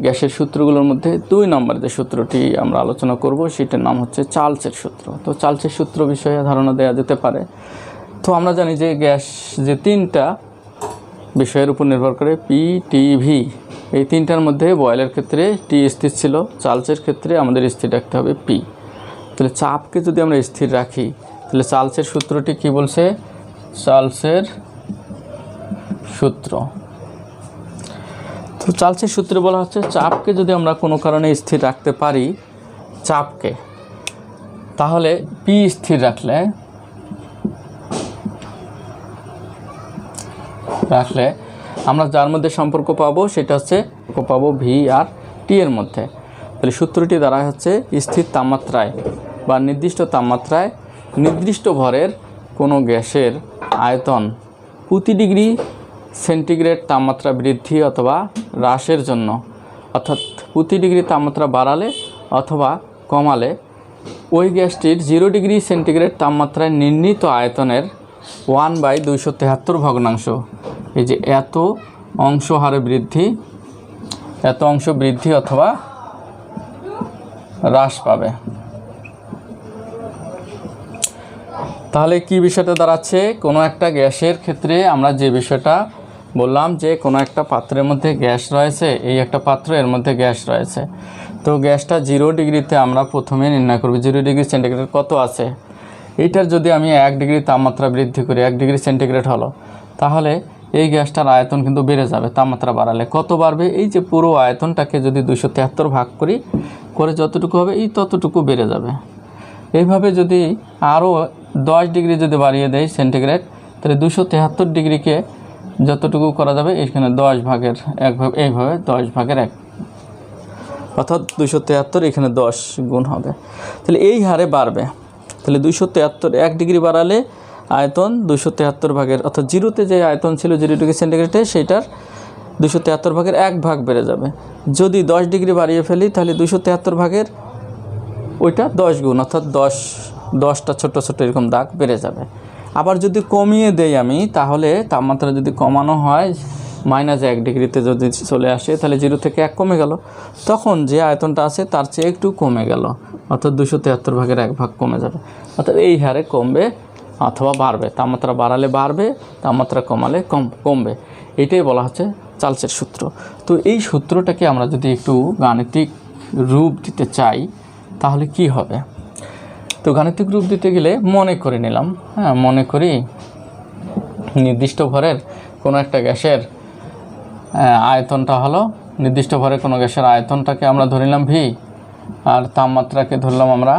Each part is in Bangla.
গ্যাসের সূত্রগুলোর মধ্যে 2 নম্বর যে সূত্রটি আমরা আলোচনা করব সেটার নাম হচ্ছে চার্লসের সূত্র। তো চার্লসের সূত্র বিষয়ে ধারণা দেওয়া যেতে পারে। তো আমরা জানি যে গ্যাস যে 3টা বিষয়ের উপর নির্ভর করে পি, টি, ভি, এই 3টার মধ্যে বয়েলের ক্ষেত্রে টি স্থির ছিল, চার্লসের ক্ষেত্রে আমাদের স্থির রাখতে হবে পি। তাহলে চাপকে যদি আমরা স্থির রাখি তাহলে চার্লসের সূত্রটি কি বলছে? চার্লসের সূত্র, তো চার্লসের সূত্রে বলা হচ্ছে চাপকে যদি আমরা কোনো কারণে স্থির রাখতে পারি, চাপকে, তাহলে পি স্থির রাখলে আমরা যার মধ্যে সম্পর্ক পাবো সেটা হচ্ছে ভি আর টি এর মধ্যে। তাহলে সূত্রটি দ্বারা হচ্ছে স্থির তাপমাত্রায় বা নির্দিষ্ট তাপমাত্রায় নির্দিষ্ট ভরের কোনো গ্যাসের আয়তন প্রতি ডিগ্রি সেন্টিগ্রেড তাপমাত্রা বৃদ্ধি অথবা হ্রাসের জন্য, অর্থাৎ প্রতি ডিগ্রি তাপমাত্রা বাড়ালে অথবা কমালে ওই গ্যাসটির 0 ডিগ্রি সেন্টিগ্রেড তাপমাত্রায় নির্ণীত আয়তনের 1/273 ভগ্নাংশ, এই যে এত অংশ হারে বৃদ্ধি, এত অংশ বৃদ্ধি অথবা হ্রাস পাবে। তাহলে কি বিষয়টা দাঁড়াচ্ছে? কোনো একটা গ্যাসের ক্ষেত্রে আমরা যে বিষয়টা বললাম যে কোনো একটা পাত্রের মধ্যে গ্যাস রয়েছে, এই একটা পাত্র, এর মধ্যে গ্যাস রয়েছে। তো গ্যাসটা 0 ডিগ্রিতে আমরা প্রথমে নির্ণয় করব 0 ডিগ্রি সেন্টিগ্রেড কত আছে। এইটার যদি আমি 1 ডিগ্রি তাপমাত্রা বৃদ্ধি করি, 1 ডিগ্রি সেন্টিগ্রেড হলো, তাহলে এই গ্যাসটার আয়তন কিন্তু বেড়ে যাবে। তাপমাত্রা বাড়ালে কত বাড়বে? এই যে পুরো আয়তনটাকে যদি 273 ভাগ করি করে যতটুকু হবে এই ততটুকু বেড়ে যাবে। এইভাবে যদি আরও 10 ডিগ্রি যদি বাড়িয়ে দেয় সেন্টিগ্রেড, তাহলে 273 ডিগ্রিকে যতটুকু করা যাবে এখানে 10 ভাগের 1 ভাগ, এইভাবে 10 ভাগের 1, অর্থাৎ 273 এখানে 10 গুণ হবে। তাহলে এই হারে বাড়বে। তাহলে 273 1 ডিগ্রি বাড়ালে আয়তন 273 ভাগের, অর্থাৎ জিরোতে যে আয়তন ছিল 0 ডিগ্রি সেন্টিগ্রেডে সেইটার 273 ভাগের 1 ভাগ বেড়ে যাবে। যদি 10 ডিগ্রি বাড়িয়ে ফেলি তাহলে 273 ভাগের ওইটা 10 গুণ, অর্থাৎ 10টা ছোট ছোট এরকম দাগ বেড়ে যাবে। আবার যদি কমিয়ে দেই আমি, তাহলে তাপমাত্রা যদি কমানো হয় -1 ডিগ্রিতে যদি চলে আসে, তাহলে 0 থেকে 1 কমে গেল, তখন যে আয়তনটা আছে তার চেয়ে একটু কমে গেল, অর্থাৎ 273 ভাগের 1 ভাগ কমে যাবে। অর্থাৎ এই হারে কমবে অথবা বাড়বে। তাপমাত্রা বাড়ালে বাড়বে, তাপমাত্রা কমালে কমবে। এটাই বলা হচ্ছে চার্লসের সূত্র। তো এই সূত্রটাকে আমরা যদি একটু গাণিতিক রূপ দিতে চাই তাহলে কি হবে? তো গাণিতিক রূপ দিতে গেলে মনে করে নিলাম, মনে করি নির্দিষ্ট ভরের কোনো একটা গ্যাসের আয়তনটা হলো, নির্দিষ্ট ভরের কোনো গ্যাসের আয়তনটাকে আমরা ধরে নিলাম ভি, আর তাপমাত্রাকে ধরলাম আমরা,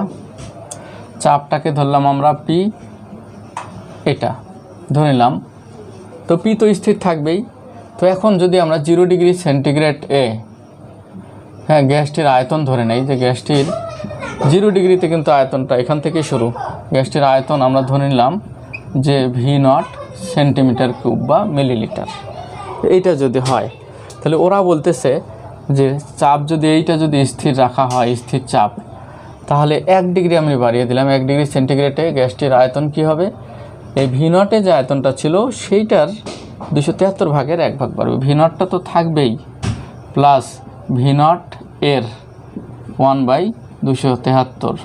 চাপটাকে ধরলাম আমরা পি, এটা ধরে নিলাম। তো পি তো স্থির থাকবেই। তো এখন যদি আমরা 0 ডিগ্রি সেন্টিগ্রেড গ্যাসটির আয়তন ধরে নেই, যে গ্যাসটির 0 ডিগ্রিতে কিন্তু আয়তনটা এখান থেকে শুরু, গ্যাসটির আয়তন আমরা ধরে নিলাম যে V0 সেন্টিমিটার কিউব বা মিলিলিটার। এইটা যদি হয় তাহলে ওরা বলতেছে যে চাপ যদি এইটা যদি স্থির রাখা হয়, স্থির চাপ, তাহলে 1 ডিগ্রি আমি বাড়িয়ে দিলাম, 1 ডিগ্রি সেন্টিগ্রেডে গ্যাসটির আয়তন কি হবে? এই V0 যে আয়তনটা ছিল সেইটার 273 ভাগের 1 ভাগ বাড়বে। V0টা তো থাকবেই, প্লাস V0 এর 1/273,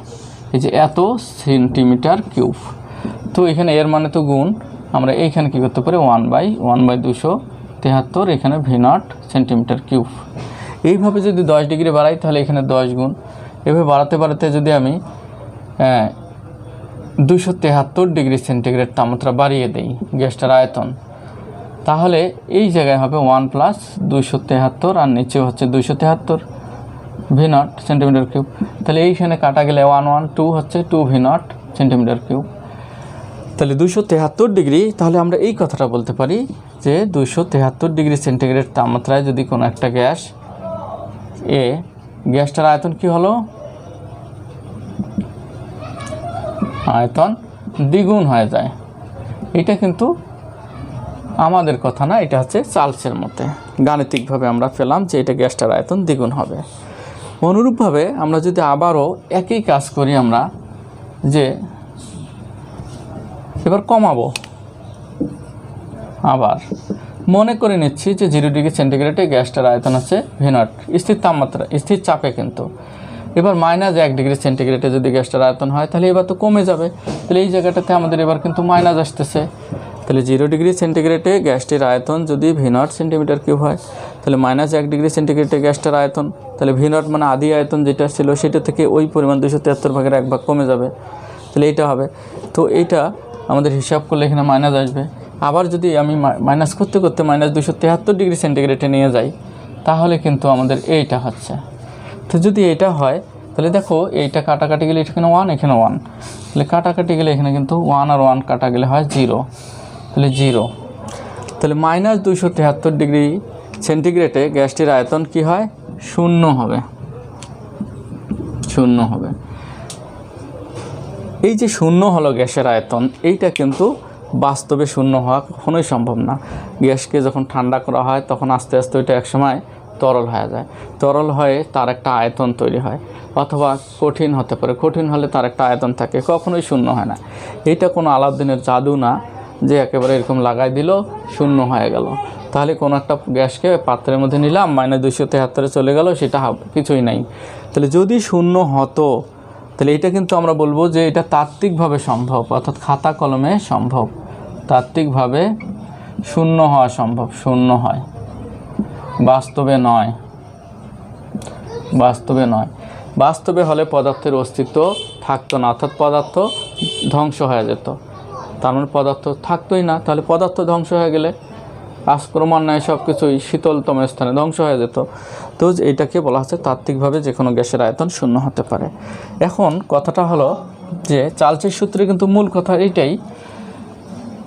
এই যে এত সেন্টিমিটার কিউব। তো এখানে এর মানে তো গুণ, আমরা এইখানে কী করতে পারি 1/273, এখানে V0 সেন্টিমিটার কিউব। এইভাবে যদি 10 ডিগ্রি বাড়াই তাহলে এখানে 10 গুণ। এভাবে বাড়াতে বাড়াতে যদি আমি 273 ডিগ্রি সেন্টিগ্রেড তাপমাত্রা বাড়িয়ে দেই গ্যাসটার আয়তন, তাহলে এই জায়গায় হবে 1 + 273 আর নিচে হচ্ছে 273 V0 সেন্টিমিটার কিউব। তাহলে এইখানে কাটা গেলে 1 1 2 হচ্ছে 2 V0 সেন্টিমিটার কিউব। তাহলে 273 ডিগ্রি, তাহলে আমরা এই কথাটা বলতে পারি যে 273 ডিগ্রি সেন্টিগ্রেড তাপমাত্রায় যদি কোনো একটা গ্যাসটার আয়তন কি হলো? আয়তন দ্বিগুণ হয়ে যায়। এটা কিন্তু আমাদের কথা না, এটা হচ্ছে চার্লসের মতে গাণিতিকভাবে আমরা পেলাম যে এটা গ্যাসটার আয়তন দ্বিগুণ হবে। অনুরূপভাবে আমরা যদি আবারও একই কাজ করি, আমরা যে এবার কমাবো আবার, মনে করে নিচ্ছি যে 0 ডিগ্রি সেন্টিগ্রেডে গ্যাসটার আয়তন আছে V0, স্থির তাপমাত্রা, স্থির চাপে কিন্তু। এবার -1 ডিগ্রি সেন্টিগ্রেডে যদি গ্যাসটার আয়তন হয় তাহলে এবার তো কমে যাবে, তাহলে এই জায়গাটাতে আমাদের এবার কিন্তু মাইনাস আসতেছে। তাহলে 0 ডিগ্রি সেন্টিগ্রেডে গ্যাসটির আয়তন যদি V0 সেন্টিমিটার কিউব হয়, তাহলে -1 ডিগ্রি সেন্টিগ্রেডে গ্যাসটার আয়তন, তাহলে V0 মানে আদি আয়তন যেটা ছিল সেটা থেকে ওই পরিমাণ 273 ভাগের 1 ভাগ কমে যাবে, তাহলে এইটা হবে। তো এইটা আমাদের হিসাব করলে এখানে মাইনাস আসবে। আবার যদি আমি মাইনাস করতে করতে -273 ডিগ্রি সেন্টিগ্রেডে নিয়ে যাই তাহলে কিন্তু আমাদের এইটা হচ্ছে। তো যদি এইটা হয় তাহলে দেখো এইটা কাটাকাটি গেলে এখানে 1, এখানে 1, তাহলে কাটাকাটি গেলে এখানে কিন্তু 1 আর 1 কাটা গেলে হয় 0, তাহলে 0। তাহলে -273 ডিগ্রি সেন্টিগ্রেডে গ্যাসটির আয়তন কি হয়? 0 হবে, 0 হবে। এই যে 0 হলো গ্যাসের আয়তন, এইটা কিন্তু বাস্তবে 0 হওয়া কখনোই সম্ভব না। গ্যাসকে যখন ঠান্ডা করা হয় তখন আস্তে আস্তে ওইটা একসময় তরল হয়ে যায়, তরল হয়ে তার একটা আয়তন তৈরি হয়, অথবা কঠিন হতে পারে, কঠিন হলে তার একটা আয়তন থাকে, কখনোই 0 হয় না। এইটা কোনো আলাদিনের জাদু না যে একেবারে এরকম লাগাই দিল 0 হয়ে গেল। তাহলে কোনো একটা গ্যাসকে পাত্রের মধ্যে নিলাম, -273 চলে গেল, সেটা কিছুই নাই। তাহলে যদি 0 হতো তাহলে এটা কিন্তু আমরা বলবো যে এটা তাত্ত্বিকভাবে সম্ভব, অর্থাৎ খাতা কলমে সম্ভব, তাত্ত্বিকভাবে 0 হওয়া সম্ভব, 0 হয়, বাস্তবে নয়, বাস্তবে নয়। বাস্তবে হলে পদার্থের অস্তিত্ব থাকতো না, অর্থাৎ পদার্থ ধ্বংস হয়ে যেত। তার মানে পদার্থ থাকতোই না, তাহলে পদার্থ ধ্বংস হয়ে গেলে ক্রমান্বয়ে সব কিছুই শীতলতম স্থানে ধ্বংস হয়ে যেত। তো এটাকে বলা হচ্ছে তাত্ত্বিকভাবে যে কোনো গ্যাসের আয়তন 0 হতে পারে। এখন কথাটা হলো যে চার্লসের সূত্রে কিন্তু মূল কথা এইটাই।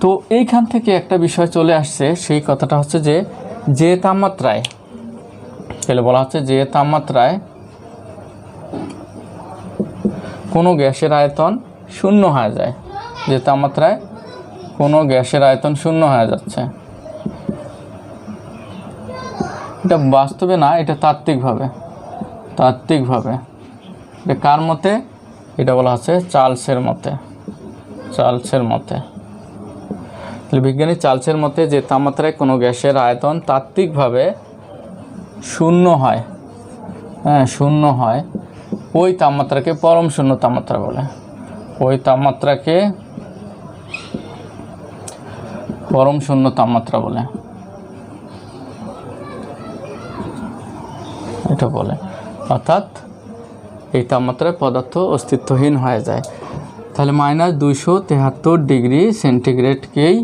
তো এইখান থেকে একটা বিষয় চলে আসছে, সেই কথাটা হচ্ছে যে তাপমাত্রায়, তাহলে বলা হচ্ছে যে তাপমাত্রায় কোনো গ্যাসের আয়তন 0 হয়ে যায়, যে তাপমাত্রায় কোনো গ্যাসের আয়তন 0 হয়ে যাচ্ছে, এটা বাস্তবে না, এটা তাত্ত্বিকভাবে, তাত্ত্বিকভাবে। এটা কার মতে? এটা বলা হচ্ছে চার্লসের মতে, চার্লসের মতে। তাহলে বিজ্ঞানী চার্লসের মতে যে তাপমাত্রায় কোনো গ্যাসের আয়তন তাত্ত্বিকভাবে 0 হয়, হ্যাঁ 0 হয়, ওই তাপমাত্রাকে পরম শূন্য তাপমাত্রা বলে, ওই তাপমাত্রাকে পরম শূন্য তাপমাত্রা বলে, এটা বলে। অর্থাৎ এই তাপমাত্রায় পদার্থ অস্তিত্বহীন হয়ে যায়। তাহলে -273 ডিগ্রি সেন্টিগ্রেডকেই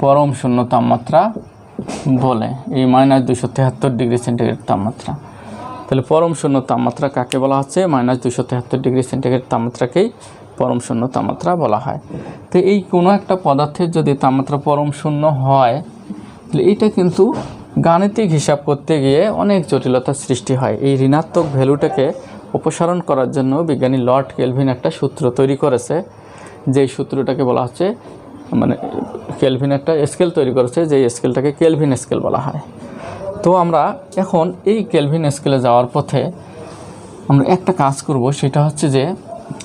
পরম শূন্য তাপমাত্রা বলে, এই -273 ডিগ্রি সেন্টিগ্রেড তাপমাত্রা। তাহলে পরম শূন্য তাপমাত্রা কাকে বলা হচ্ছে? -273 ডিগ্রি সেন্টিগ্রেড তাপমাত্রাকেই পরম শূন্য তাপমাত্রা বলা হয়। তো এই কোনো একটা পদার্থের যদি তাপমাত্রা পরম শূন্য হয় তাহলে এটা কিন্তু গাণিতিক হিসাব করতে গিয়ে অনেক জটিলতার সৃষ্টি হয়। এই ঋণাত্মক ভ্যালুটাকে অপসারণ করার জন্য বিজ্ঞানী লর্ড কেলভিন একটা সূত্র তৈরি করেছে, যেই সূত্রটাকে বলা হচ্ছে, মানে কেলভিন একটা স্কেল তৈরি করেছে, যেই স্কেলটাকে কেলভিন স্কেল বলা হয়। তো আমরা এখন এই কেলভিন স্কেলে যাওয়ার পথে আমরা একটা কাজ করব, সেটা হচ্ছে যে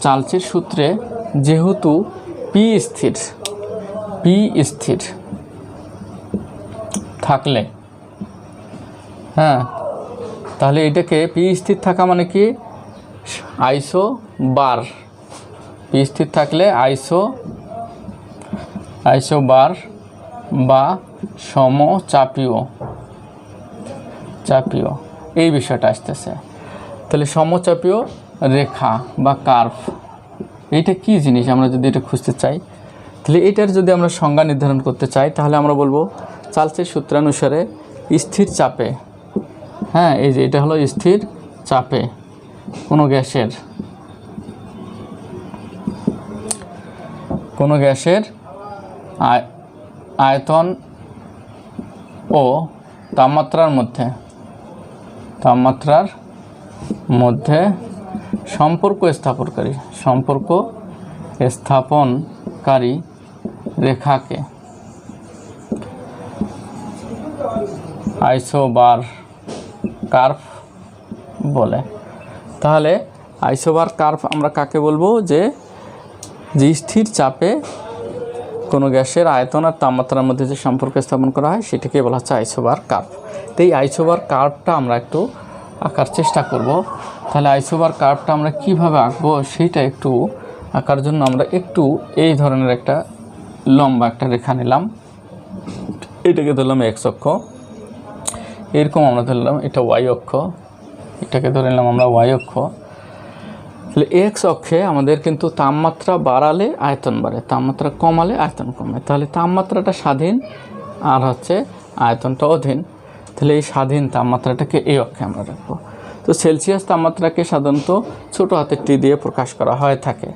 চার্লসের সূত্রে যেহেতু পি স্থির থাকলে, হ্যাঁ, তাহলে এটাকে পি স্থির থাকা মানে কি? আইসো বার, পি স্থির থাকলে আইসো বার বা সমচাপীয় এই বিষয়টা আসতেছে। তাহলে সমচাপীয় রেখা বা কার্ভ, এইটা কি জিনিস? আমরা যদি এটা খুঁজতে চাই তাহলে এটার যদি আমরা সংজ্ঞা নির্ধারণ করতে চাই তাহলে আমরা বলবো চার্লসের সূত্রানুসারে স্থির চাপে, হ্যাঁ, এই যে এটা হলো স্থির চাপে কোনো গ্যাসের আয়তন ও তাপমাত্রার মধ্যে সম্পর্ক স্থাপনকারী রেখাকে আইসোবার কার্ভ বলে। তাহলে আইসোবার কার্ভ আমরা কাকে বলবো? যে স্থির চাপে কোনো গ্যাসের আয়তন আর তাপমাত্রার মধ্যে যে সম্পর্ক স্থাপন করা হয় সেটাকে বলা হচ্ছে আইসোবার কার্ভ। তো এই আইসোবার কার্ভটা আমরা একটু আঁকার চেষ্টা করব। তাহলে আইসোবার কার্ভটা আমরা কিভাবে আঁকবো সেইটা একটু আঁকার জন্য আমরা একটু এই ধরনের একটা লম্বা একটা রেখা নিলাম, এটাকে ধরলাম এক্স অক্ষ, এরকম আমরা ধরলাম এটা ওয়াই অক্ষ, এটাকে ধরে নিলাম আমরা ওয়াই অক্ষ। তাহলে এক্স অক্ষে আমাদের কিন্তু তাপমাত্রা বাড়ালে আয়তন বাড়ে, তাপমাত্রা কমালে আয়তন কমে। তাহলে তাপমাত্রাটা স্বাধীন আর হচ্ছে আয়তনটা অধীন। তাহলে এই স্বাধীন তাপমাত্রাটাকে এই অক্ষে আমরা রাখবো। তো সেলসিয়াস তাপমাত্রাকে সাধারণত ছোটো হাতের টি দিয়ে প্রকাশ করা হয়ে থাকে।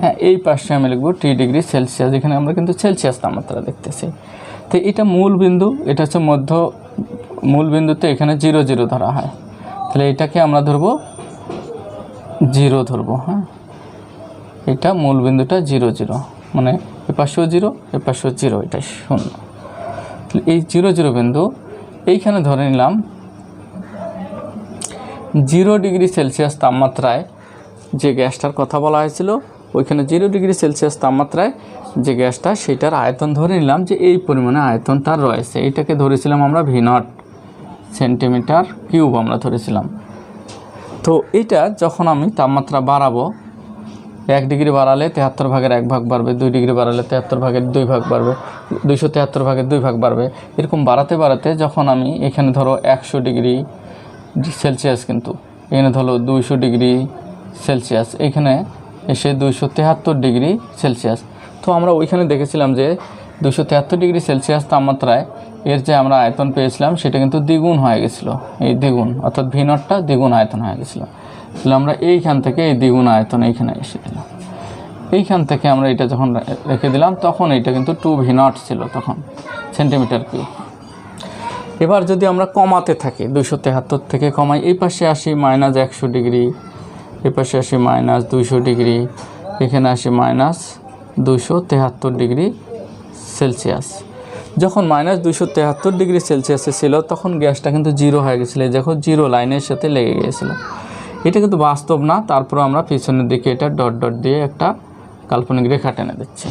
হ্যাঁ, এই পাশে আমি লিখবো টি ডিগ্রি সেলসিয়াস, এখানে আমরা কিন্তু সেলসিয়াস তাপমাত্রা দেখতেছি। তো এটা মূল বিন্দু, এটা হচ্ছে মধ্য মূল বিন্দুতে এখানে 0 0 ধরা হয়। তাহলে এটাকে আমরা ধরবো 0 ধরবো। হ্যাঁ, এটা মূল বিন্দুটা 0 0, মানে এ পাশেও 0 এ পাশেও 0, এটা 0। তাহলে এই 0 0 বিন্দু এইখানে ধরে নিলাম 0 ডিগ্রি সেলসিয়াস তাপমাত্রায় যে গ্যাসটার কথা বলা হয়েছিল, ওইখানে 0 ডিগ্রি সেলসিয়াস তাপমাত্রায় যে গ্যাসটা সেটার আয়তন ধরে নিলাম যে এই পরিমাণে আয়তন তার রয়েছে। এইটাকে ধরেছিলাম আমরা V0 সেন্টিমিটার কিউব আমরা ধরেছিলাম। তো এটা যখন আমি তাপমাত্রা বাড়াবো, 1 ডিগ্রি বাড়ালে 73 ভাগের 1 ভাগ বাড়বে, 2 ডিগ্রি বাড়ালে 73 ভাগের 2 ভাগ বাড়বে, 273 ভাগের 2 ভাগ বাড়বে। এরকম বাড়াতে বাড়াতে যখন আমি এখানে ধরো 100 ডিগ্রি সেলসিয়াস, কিন্তু এখানে ধরো 200 ডিগ্রি সেলসিয়াস, এখানে এসে 273 ডিগ্রি সেলসিয়াস। তো আমরা ওইখানে দেখেছিলাম যে 273 ডিগ্রি সেলসিয়াস তাপমাত্রায় এর যে আমরা আয়তন পেয়েছিলাম সেটা কিন্তু দ্বিগুণ হয়ে গেছিলো, এই দ্বিগুণ, অর্থাৎ V0টা দ্বিগুণ আয়তন হয়ে গেছিলো। তাহলে আমরা এইখান থেকে এই দ্বিগুণ আয়তন এইখানে এসে দিলাম। এইখান থেকে আমরা এটা যখন রেখে দিলাম তখন এটা কিন্তু 2V0 ছিল তখন সেন্টিমিটার কিউব। এবার যদি আমরা কমাতে থাকি, 273 থেকে কমাই, এই পাশে আসি -100 ডিগ্রি, এই পাশে আসি -200 ডিগ্রি, এখানে আসি -273 ডিগ্রি সেলসিয়াস। যখন -273 ডিগ্রি সেলসিয়াসে ছিল তখন গ্যাসটা কিন্তু 0 হয়ে গেছিলো, যখন 0 লাইনের সাথে লেগে গিয়েছিলো। এটা কিন্তু বাস্তব না, তারপর আমরা পিছনের দিকে এটা ডট ডট দিয়ে একটা কাল্পনিক রেখা টেনে দিচ্ছি।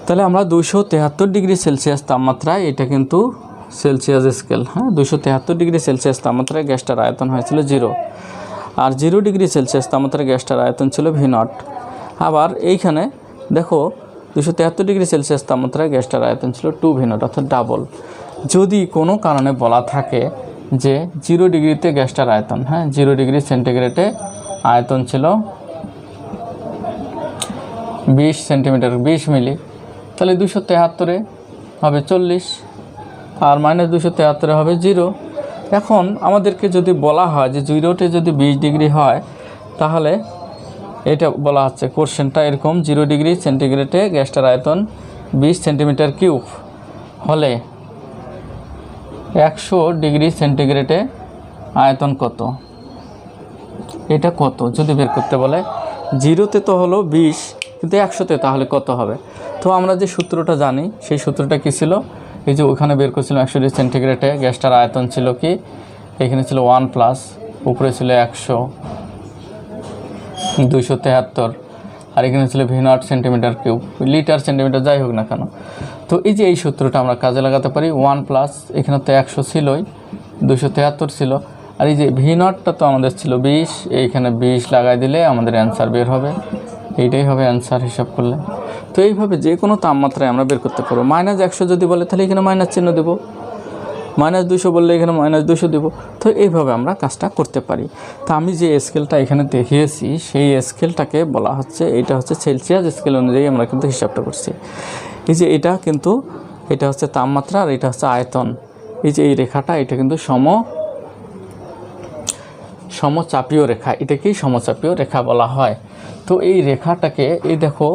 তাহলে আমরা 273 ডিগ্রি সেলসিয়াস তাপমাত্রায়, এটা কিন্তু সেলসিয়াস স্কেল, হ্যাঁ, 273 ডিগ্রি সেলসিয়াস তাপমাত্রায় গ্যাসটার আয়তন হয়েছিল 0, আর 0 ডিগ্রি সেলসিয়াস তাপমাত্রায় গ্যাসটার আয়তন ছিল V0। আবার এইখানে দেখো 273 ডিগ্রি সেলসিয়াস তাপমাত্রায় গ্যাসটার আয়তন ছিল 2V0, অর্থাৎ ডাবল। যদি কোনো কারণে বলা থাকে যে 0 ডিগ্রিতে গ্যাসটার আয়তন, হ্যাঁ, 0 ডিগ্রি সেন্টিগ্রেডে আয়তন ছিল 20 সেন্টিমিটার 20 মিলি, তাহলে 273-এ হবে 40 আর -273-এ হবে 0। এখন আমাদেরকে যদি বলা হয় যে 0তে যদি 20 ডিগ্রি হয়, তাহলে এটা বলা হচ্ছে কোশ্চেনটা এরকম, 0 ডিগ্রি সেন্টিগ্রেডে গ্যাসটার আয়তন 20 সেন্টিমিটার কিউব হলে 100 ডিগ্রি সেন্টিগ্রেডে আয়তন কত, এটা কত যদি বের করতে বলে। 0তে তো হলো 20, কিন্তু 100তে তাহলে কত হবে? তো আমরা যে সূত্রটা জানি সেই সূত্রটা কী ছিল, এই যে ওখানে বের করছিলাম 100 ডিগ্রি সেন্টিগ্রেডে গ্যাসটার আয়তন ছিল কি, এখানে ছিল 1+, উপরে ছিল 100, 273, আর এখানে ছিল V0 centimetre cube, litre centimetre যাই হোক না কেন। তো এই যে এই সূত্রটা আমরা কাজে লাগাতে পারি। 1+, এখানে তো 100 ছিলই, 273 ছিল, আর এই যে V0টা তো আমাদের ছিল 20, এইখানে 20 লাগাই দিলে আমাদের অ্যান্সার বের হবে, এইটাই হবে অ্যান্সার হিসাব করলে। তো এইভাবে যে কোনো তাপমাত্রায় আমরা বের করতে পারবো। -100 যদি বলে তাহলে এখানে মাইনাস চিহ্ন দেবো, -200 বললে এখানে -200 দেবো। তো এইভাবে আমরা কাজটা করতে পারি। তো আমি যে স্কেলটা এখানে দেখিয়েছি সেই স্কেলটাকে বলা হচ্ছে, এটা হচ্ছে সেলসিয়াস স্কেল অনুযায়ী আমরা কিন্তু হিসাবটা করছি। এই যে এটা কিন্তু, এটা হচ্ছে তাপমাত্রা আর এটা হচ্ছে আয়তন। এই যে এই রেখাটা, এটা কিন্তু সমচাপীয় রেখা, এটাকেই সমচাপীয় রেখা বলা হয়। তো এই রেখাটাকে, এই দেখো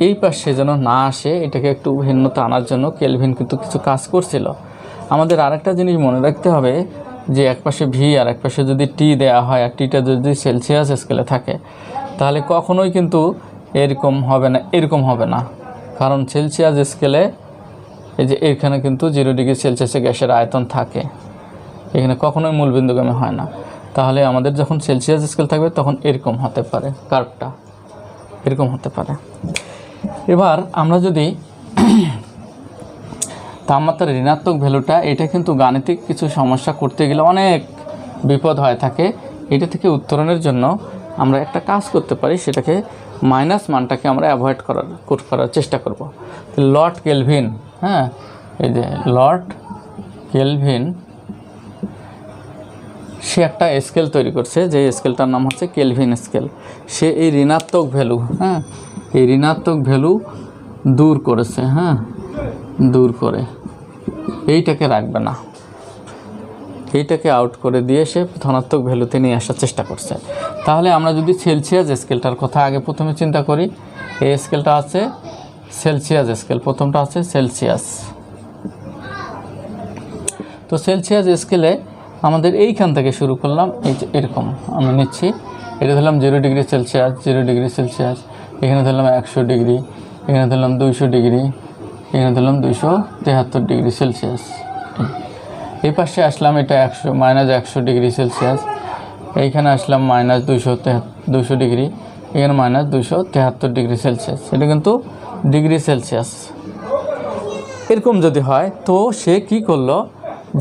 এই পাশে যেন না আসে, এটাকে একটু ভিন্নতা আনার জন্য কেলভিন কিন্তু কিছু কাজ করছিল। আমাদের আরেকটা জিনিস মনে রাখতে হবে যে এক পাশে ভি আর এক পাশে যদি টি দেওয়া হয়, আর টিটা যদি সেলসিয়াস স্কেলে থাকে, তাহলে কখনোই কিন্তু এরকম হবে না, কারণ সেলসিয়াস স্কেলে এই যে এখানে কিন্তু 0 ডিগ্রি সেলসিয়াসে গ্যাসের আয়তন থাকে, এখানে কখনোই মূলবিন্দুগামী হয় না। তাহলে আমাদের যখন সেলসিয়াস স্কেল থাকবে তখন এরকম হতে পারে, কার্ভটা এরকম হতে পারে। এবার আমরা যদি তাপমাত্রার ঋণাত্মক ভ্যালুটা, এটা কিন্তু গাণিতিক কিছু সমস্যা করতে গেলে অনেক বিপদ হয়ে থাকে। এটা থেকে উত্তরণের জন্য আমরা একটা কাজ করতে পারি, সেটাকে মাইনাস মানটাকে আমরা অ্যাভয়েড করার চেষ্টা করব। লর্ড কেলভিন, হ্যাঁ, এই যে লর্ড কেলভিন, সে একটা স্কেল তৈরি করছে, যে স্কেলটার নাম হচ্ছে কেলভিন স্কেল। সে এই ঋণাত্মক ভ্যালু, হ্যাঁ, এই ঋণাত্মক ভ্যালু দূর করেছে, হ্যাঁ, দূর করে এইটাকে রাখবে না, এইটাকে আউট করে দিয়ে সে ধনাত্মক ভ্যালুতে নিয়ে আসার চেষ্টা করছে। তাহলে আমরা যদি সেলসিয়াস স্কেলটার কথা আগে প্রথমে চিন্তা করি, এই স্কেলটা আছে সেলসিয়াস স্কেল, প্রথমটা আছে সেলসিয়াস। তো সেলসিয়াস স্কেলে আমাদের এইখান থেকে শুরু করলাম, এই যে এরকম আমরা নিচ্ছি, এটা ধরলাম 0 ডিগ্রি সেলসিয়াস, 0 ডিগ্রি সেলসিয়াস, এখানে ধরলাম 100 ডিগ্রি, এখানে ধরলাম 200 ডিগ্রি, এখানে ধরলাম 273 ডিগ্রি সেলসিয়াস। এই পাশে আসলাম, এটা -100 ডিগ্রি সেলসিয়াস, এইখানে আসলাম -200 ডিগ্রি, এখানে -273 ডিগ্রি সেলসিয়াস। এটা কিন্তু ডিগ্রি সেলসিয়াস। এরকম যদি হয়, তো সে কি করলো,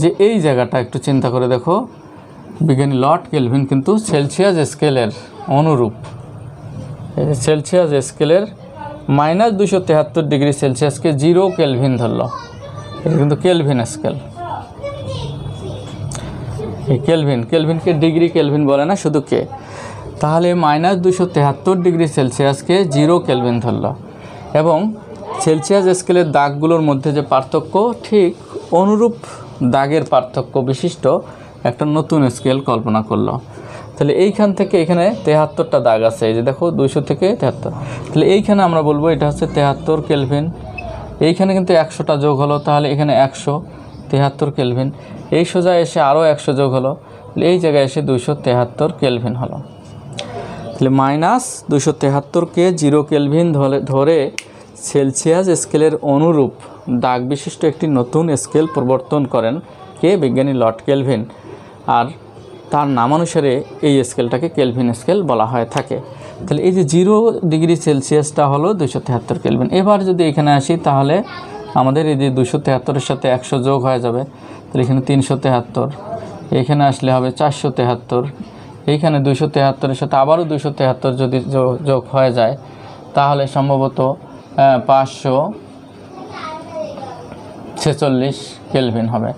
যে এই জায়গাটা একটু চিন্তা করে দেখো, বিজ্ঞানী লর্ড কেলভিন কিন্তু সেলসিয়াস স্কেলের অনুরূপ, সেলসিয়াস স্কেলের -273 ডিগ্রি সেলসিয়াসকে 0 কেলভিন ধরলো। এটা কিন্তু কেলভিন স্কেল। এই কেলভিনকে ডিগ্রি কেলভিন বলে না, শুধু কে। তাহলে -273 ডিগ্রি সেলসিয়াসকে 0 কেলভিন ধরলো, এবং সেলসিয়াস স্কেলের দাগগুলোর মধ্যে যে পার্থক্য, ঠিক অনুরূপ দাগের পার্থক্য বিশিষ্ট একটা নতুন স্কেল কল্পনা করলো। তাহলে এইখান থেকে এখানে 73টা দাগ আছে, এই যে দেখো 200 থেকে 73। তাহলে এইখানে আমরা বলবো এটা হচ্ছে 73 কেলভিন। এইখানে কিন্তু 100টা যোগ হলো, তাহলে এখানে 173 কেলভিন। এই সোজা এসে আরও 100 যোগ হলো, এই জায়গায় এসে 273 কেলভিন হলো। তাহলে -273কে 0 কেলভিন ধরে সেলসিয়াস স্কেলের অনুরূপ দাগ বিশিষ্ট একটি নতুন স্কেল প্রবর্তন করেন কে, বিজ্ঞানী লর্ড কেলভিন। আর তার নামানুসারে এই স্কেলটাকে কেলভিন স্কেল বলা হয়ে থাকে। তাহলে এই যে 0 ডিগ্রি সেলসিয়াসটা হলো 273 কেলভিন। এবার যদি এখানে আসি, তাহলে আমাদের এই যে 273-এর সাথে 100 যোগ হয়ে যাবে, তাহলে এখানে 373, এখানে আসলে হবে 473, এইখানে 273-এর সাথে আবারও 273 যদি যোগ হয়ে যায়, তাহলে সম্ভবত 546 কেলভিন হবে।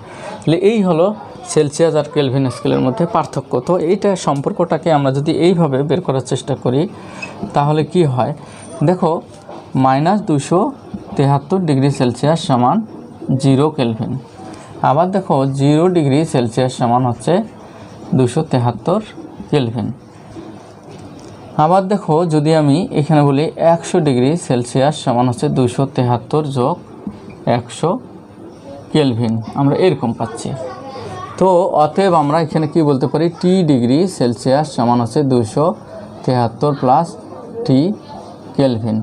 তাহলে এই হলো সেলসিয়াস আর কেলভিন স্কেলের মধ্যে পার্থক্য। তো এইটা সম্পর্কটাকে আমরা যদি এইভাবে বের করার চেষ্টা করি, তাহলে কি হয় দেখো, -273 ডিগ্রি সেলসিয়াস সমান 0 কেলভিন। আবার দেখো 0 ডিগ্রি সেলসিয়াস সমান হচ্ছে 273 কেলভিন। আবার দেখো যদি আমি এখানে বলি 100 ডিগ্রি সেলসিয়াস সমান হচ্ছে 273 যোগ 100 কেলভিন, আমরা এরকম পাচ্ছি। তো অতএব আমরা এখানে কি বলতে পারি, টি ডিগ্রি সেলসিয়াস সমান হচ্ছে 273 প্লাস টি কেলভিন।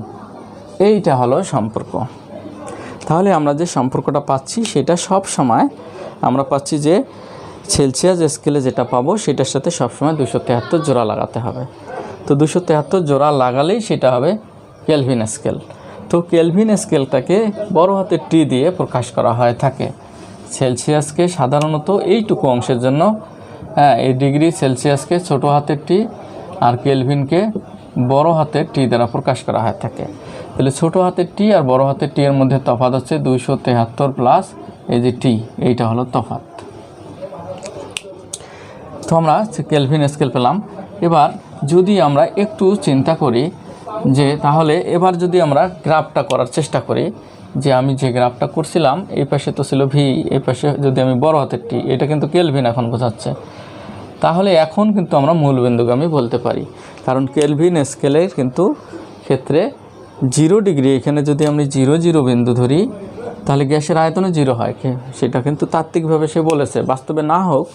এইটা হলো সম্পর্ক। তাহলে আমরা যে সম্পর্কটা পাচ্ছি, সেটা সব সময় আমরা পাচ্ছি যে সেলসিয়াস স্কেলে যেটা পাবো, সেটার সাথে সবসময় 273 জোড়া লাগাতে হবে। তো 273 জোড়া লাগালেই সেটা হবে কেলভিন স্কেল। তো কেলভিন স্কেলটাকে বড় হাতের টি দিয়ে প্রকাশ করা হয়ে থাকে। সেলসিয়াসকে সাধারণত এইটুকু অংশের জন্য, এই ডিগ্রি সেলসিয়াসকে ছোট হাতের টি আর কেলভিনকে বড় হাতের টি দ্বারা প্রকাশ করা হয়ে থাকে। তাহলে ছোট হাতের টি আর বড় হাতের টি এর মধ্যে তফাৎ হচ্ছে 273 প্লাস এই যে টি, এইটা হলো তফাৎ। তো আমরা কেলভিন স্কেল পেলাম। এবার যদি আমরা একটু চিন্তা করি যে তাহলে এবার যদি আমরা গ্রাফটা করার চেষ্টা করি, যে আমি যে গ্রাফটা করছিলাম, এই পাশে তো ছিল ভি, এই পাশে যদি আমি বড় হাতের টি, এটা কিন্তু কেলভিন এখন বোঝাচ্ছে। তাহলে এখন কিন্তু আমরা মূলবিন্দুগামী বলতে পারি, কারণ কেলভিন স্কেলের কিন্তু ক্ষেত্রে 0 ডিগ্রি, এখানে যদি আমি 0 0 বিন্দু ধরি, তাহলে গ্যাসের আয়তনে 0 হয়। সেটা কিন্তু তাত্ত্বিকভাবে সে বলেছে, বাস্তবে না হোক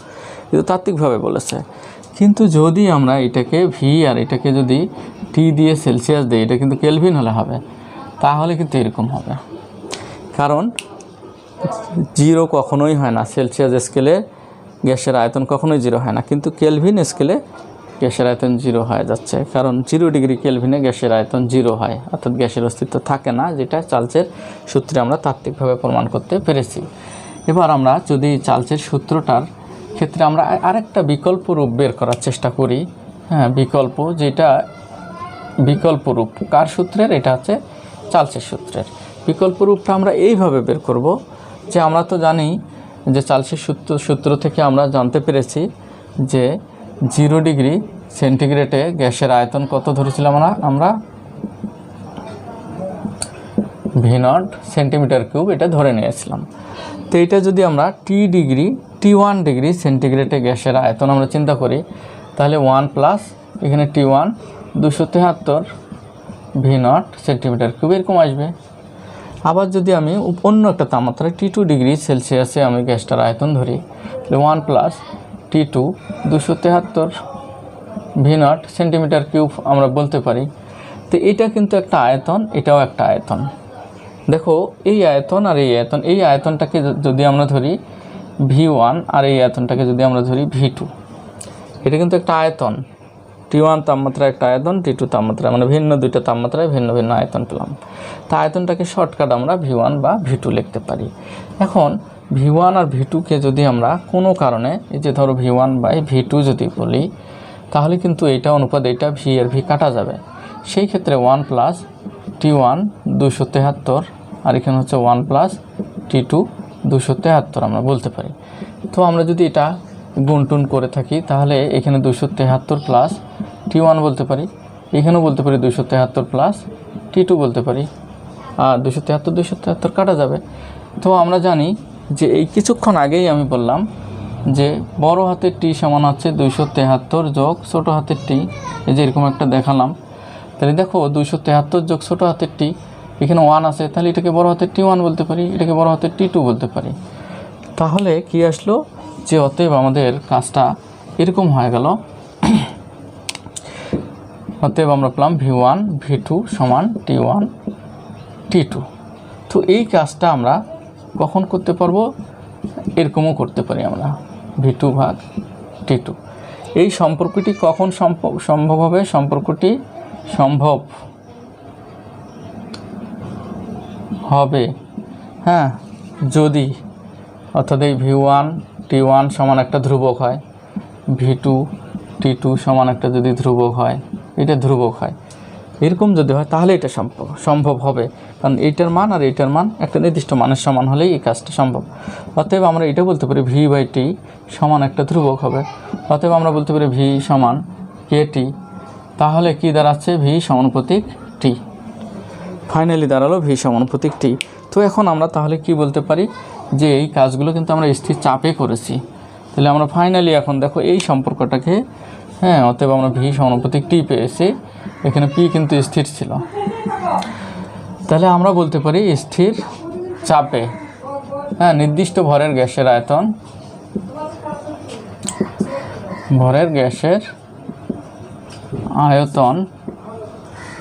কিন্তু তাত্ত্বিকভাবে বলেছে। কিন্তু যদি আমরা এটাকে ভি আর এটাকে যদি টি দিয়ে সেলসিয়াস দিই, এটা কিন্তু কেলভিন হলে হবে। তাহলে কিন্তু এরকম হবে, কারণ 0 কখনোই হয় না। সেলসিয়াস স্কেলে গ্যাসের আয়তন কখনোই 0 হয় না, কিন্তু কেলভিন স্কেলে গ্যাসের আয়তন 0 হয়ে যাচ্ছে, কারণ 0 ডিগ্রি কেলভিনে গ্যাসের আয়তন 0 হয়, অর্থাৎ গ্যাসের অস্তিত্ব থাকে না, যেটা চার্লসের সূত্রে আমরা তাত্ত্বিকভাবে প্রমাণ করতে পেরেছি। এবার আমরা যদি চার্লসের সূত্রটার ক্ষেত্রে আমরা আরেকটা বিকল্প রূপ বের করার চেষ্টা করি। হ্যাঁ, বিকল্প রূপ কার সূত্রের? এটা হচ্ছে চার্লসের সূত্রের। বিকল্প রূপটা আমরা এইভাবে বের করব যে আমরা তো জানি যে চার্লসের সূত্র থেকে আমরা জানতে পেরেছি যে 0 ডিগ্রি সেন্টিগ্রেডে গ্যাসের আয়তন কত ধরেছিলাম আমরা V0 সেন্টিমিটার কিউব এটা ধরে নিয়েছিলাম। তো এটা যদি আমরা T1 ডিগ্রি সেন্টিগ্রেডে গ্যাসের আয়তন আমরা চিন্তা করি, তাহলে 1 প্লাস এখানে T1 273 V0 সেন্টিমিটার কিউব এরকম আসবে। আবার যদি আমি অন্য একটা তাপমাত্রায় T2 ডিগ্রি সেলসিয়াসে আমি গ্যাসটার আয়তন ধরি, তাহলে 1 plus T2 273 V0 centimetre cube আমরা বলতে পারি। তো এটা কিন্তু একটা আয়তন, এটাও একটা আয়তন। দেখো এই আয়তন আর এই আয়তন, এই আয়তনটাকে যদি আমরা ধরি V1 আর এই আয়তনটাকে যদি আমরা ধরি V2, এটা কিন্তু একটা আয়তন। T1 তাপমাত্রা একটা আয়তন, T2 তাপমাত্রা, মানে ভিন্ন দুইটা তাপমাত্রায় ভিন্ন ভিন্ন আয়তন পেলাম। তা আয়তনটাকে শর্টকাট আমরা V1 বা V2 লিখতে পারি। এখন V1 আর V2কে যদি আমরা কোনো কারণে এই যে ধরো V1 বাই V2 যদি বলি, তাহলে কিন্তু এইটা অনুপাত এইটা V আর V কাটা যাবে। সেই ক্ষেত্রে 1 প্লাস T1 273 আর এখানে হচ্ছে 1 প্লাস T2 273 আমরা বলতে পারি। তো আমরা যদি এটা গুণটুন করে থাকি, তাহলে এখানে 273 প্লাস T1 বলতে পারি, এখানেও বলতে পারি 273 প্লাস T2 বলতে পারি, আর 273 কাটা যাবে। তো আমরা জানি যে এই কিছুক্ষণ আগেই আমি বললাম যে বড় হাতের T সমান হচ্ছে 273 যোগ ছোটো হাতের T, এই যে এরকম একটা দেখালাম। তাহলে দেখো 273 যোগ ছোটো হাতের T, এখানে 1 আছে, তাহলে এটাকে বড় হাতের T1 বলতে পারি, এটাকে বড় হাতের T2 বলতে পারি। তাহলে কি আসলো যে অতএব আমাদের কাজটা এরকম হয়ে গেল। অতএব আমরা পেলাম V1 V2 সমান T1 T2। তো এই কাজটা আমরা কখন করতে পারবো? এরকমও করতে পারি আমরা V2 ভাগ T2। এই সম্পর্কটি কখন সম্ভব হবে? সম্পর্কটি সম্ভব হবে, হ্যাঁ, যদি অর্থাৎ এই V1 T1 সমান একটা ধ্রুবক হয়, V2 T2 সমান একটা যদি ধ্রুবক হয়, এটা ধ্রুবক হয়, এরকম যদি হয় তাহলে এটা সম্ভব হবে। কারণ এইটার মান আর এইটার মান একটা নির্দিষ্ট মানের সমান হলেই এই কাজটা সম্ভব। অতএব আমরা এটা বলতে পারি V বাই T সমান একটা ধ্রুবক হবে। অতএব আমরা বলতে পারি V সমান KT। তাহলে কি দাঁড়াচ্ছে? V সমানুপাতিক T। ফাইনালি দাঁড়ালো V সমানুপাতিক T। তো এখন আমরা তাহলে কি বলতে পারি যে এই কাজগুলো কিন্তু আমরা স্থির চাপে করেছি। তাহলে আমরা ফাইনালি এখন দেখো এই সম্পর্কটাকে, হ্যাঁ, অতএব আমরা V সমানুপাতিক T পেয়েছি। এখানে P কিন্তু স্থির ছিল। তাহলে আমরা বলতে পারি স্থির চাপে, হ্যাঁ, নির্দিষ্ট ভরের গ্যাসের আয়তন,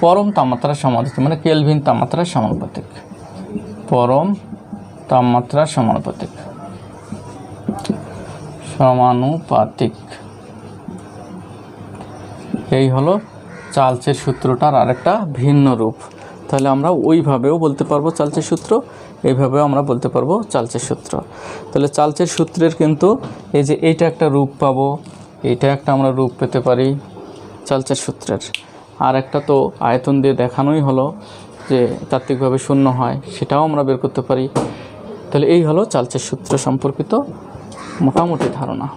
পরম তাপমাত্রার সমানুপাতিক, মানে কেলভিন তাপমাত্রার সমানুপাতিক, পরম তাপমাত্রার সমানুপাতিক। এই হলো চার্লসের সূত্রটার আরেকটা ভিন্ন রূপ। তাহলে আমরা ওইভাবেও বলতে পারবো চার্লসের সূত্র, এইভাবেও আমরা বলতে পারবো চার্লসের সূত্র। তাহলে চার্লসের সূত্রের কিন্তু এই যে এইটা একটা রূপ পাবো, এইটা একটা আমরা রূপ পেতে পারি চার্লসের সূত্রের। আর একটা তো আয়তন দিয়ে দেখানোই হলো যে তাত্ত্বিকভাবে শূন্য হয়, সেটাও আমরা বের করতে পারি। তাহলে এই হলো চার্লসের সূত্র সম্পর্কিত মোটামুটি ধারণা।